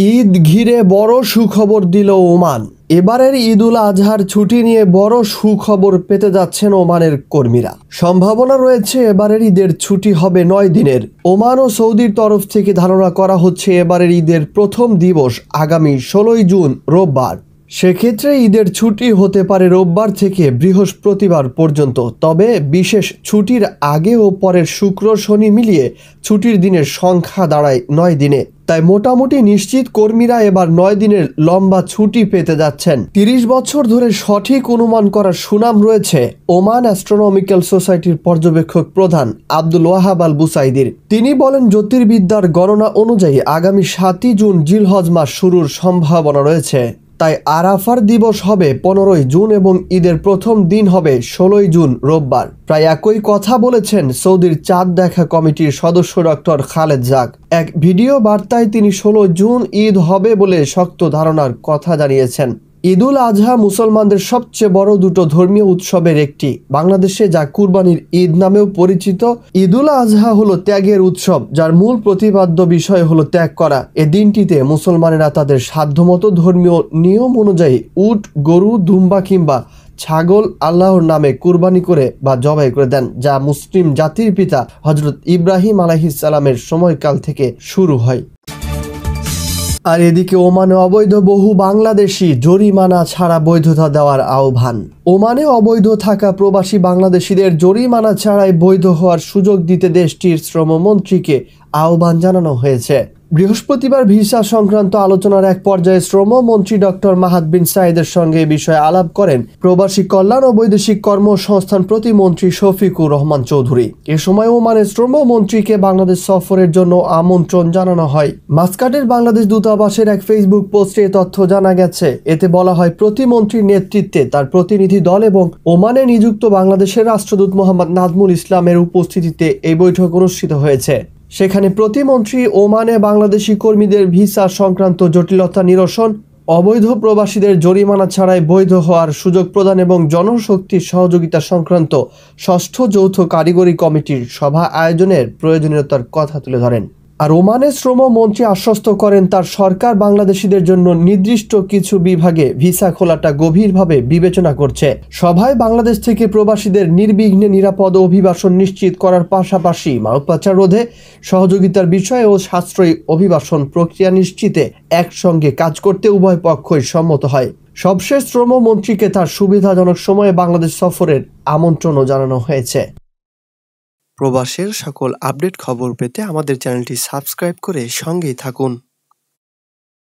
ঈদ ঘিরে বড় সুখবর দিল ওমান। এবারের ঈদ উল আজহার ছুটি নিয়ে বড় সুখবর পেতে যাচ্ছেন ওমানের কর্মীরা। সম্ভাবনা রয়েছে এবারের ঈদের ছুটি হবে 9 দিনের। ওমান ও সৌদির তরফ থেকে ধারণা করা হচ্ছে এবারের ঈদের প্রথম দিবস আগামী 16 জুন রোববার। সেক্ষেত্রে ঈদের ছুটি হতে পারে রোববার থেকে বৃহস্পতিবার পর্যন্ত। তবে বিশেষ ছুটির আগে ও পরের শুক্র শনি মিলিয়ে ছুটির দিনের সংখ্যা দাঁড়ায় 9 দিনে। তাই মোটামুটি নিশ্চিত কর্মীরা এবার 9 দিনের লম্বা ছুটি পেতে যাচ্ছেন। 30 বছর ধরে সঠিক অনুমান করার সুনাম রয়েছে ওমান অ্যাস্ট্রোনমিক্যাল সোসাইটির পর্যবেক্ষক প্রধান আব্দুল ওয়াহাব আল বুসাইদির। তিনি বলেন, জ্যোতির্বিদ্যার গণনা অনুযায়ী আগামী 7ই জুন জিলহজ মাস শুরুর সম্ভাবনা রয়েছে। তাই আরাফার দিবস হবে 15ই জুন এবং ঈদের প্রথম দিন হবে 16ই জুন রোববার। প্রায় একই কথা বলেছেন সৌদির চাঁদ দেখা কমিটির সদস্য ডক্টর খালেদ জাক। এক ভিডিও বার্তায় তিনি 16 জুন ঈদ হবে বলে শক্ত ধারণার কথা জানিয়েছেন। ঈদ উল আজহা মুসলমানদের সবচেয়ে বড় দুটো ধর্মীয় উৎসবের একটি। বাংলাদেশে যা কুরবানির ঈদ নামেও পরিচিত, ঈদ উল আজহা হলো ত্যাগের উৎসব, যার মূল প্রতিপাদ্য বিষয় হলো ত্যাগ করা। এ দিনটিতে মুসলমানেরা তাদের সাধ্যমতো ধর্মীয় নিয়ম অনুযায়ী উট, গরু, দুম্বা কিংবা ছাগল আল্লাহর নামে কুরবানি করে বা জবাই করে দেন, যা মুসলিম জাতির পিতা হযরত ইব্রাহিম আলাইহিস সালামের সময়কাল থেকে শুরু হয়। আর এদিকে ওমানে অবৈধ বহু বাংলাদেশি জরিমানা ছাড়া বৈধতা দেওয়ার আহ্বান। ওমানে অবৈধ থাকা প্রবাসী বাংলাদেশিদের জরিমানা ছাড়াই বৈধ হওয়ার সুযোগ দিতে দেশটির শ্রমমন্ত্রীকে আহ্বান জানানো হয়েছে। বৃহস্পতিবার ভিসা সংক্রান্ত আলোচনার এক পর্যায়ে শ্রমমন্ত্রী ডক্টর মাহাত বিন সাইদের সঙ্গে এ বিষয়ে আলাপ করেন প্রবাসী কল্যাণ ও বৈদেশিক কর্মসংস্থান প্রতিমন্ত্রী শফিকুর রহমান চৌধুরী। এ সময় ওমানের শ্রমমন্ত্রীকে বাংলাদেশ সফরের জন্য আমন্ত্রণ জানানো হয়। মাস্কাটের বাংলাদেশ দূতাবাসের এক ফেসবুক পোস্টে এ তথ্য জানা গেছে। এতে বলা হয়, প্রতিমন্ত্রীর নেতৃত্বে তার প্রতিনিধি দল এবং ওমানে নিযুক্ত বাংলাদেশের রাষ্ট্রদূত মোহাম্মদ নাজমুল ইসলামের উপস্থিতিতে এই বৈঠক অনুষ্ঠিত হয়েছে। সেখানে প্রতিমন্ত্রী ওমানে বাংলাদেশি কর্মীদের ভিসা সংক্রান্ত জটিলতা নিরসন, অবৈধ প্রবাসীদের জরিমানা ছাড়াই বৈধ হওয়ার সুযোগ প্রদান এবং জনশক্তির সহযোগিতা সংক্রান্ত 6ষ্ঠ যৌথ কারিগরি কমিটির সভা আয়োজনের প্রয়োজনীয়তার কথা তুলে ধরেন। আর ওমানের শ্রমমন্ত্রী আশ্বস্ত করেন তার সরকার বাংলাদেশিদের জন্য নির্দিষ্ট কিছু বিভাগে ভিসা খোলাটা গভীরভাবে বিবেচনা করছে। সভায় বাংলাদেশ থেকে প্রবাসীদের নির্বিঘ্নে নিরাপদ অভিবাসন নিশ্চিত করার পাশাপাশি মানব পাচার রোধে সহযোগিতার বিষয়ে ও সাশ্রয়ী অভিবাসন প্রক্রিয়া নিশ্চিতে একসঙ্গে কাজ করতে উভয় পক্ষই সম্মত হয়। সবশেষ শ্রমমন্ত্রীকে তার সুবিধাজনক সময়ে বাংলাদেশ সফরের আমন্ত্রণও জানানো হয়েছে। প্রবাসের সকল আপডেট খবর পেতে আমাদের চ্যানেলটি সাবস্ক্রাইব করে সঙ্গেই থাকুন।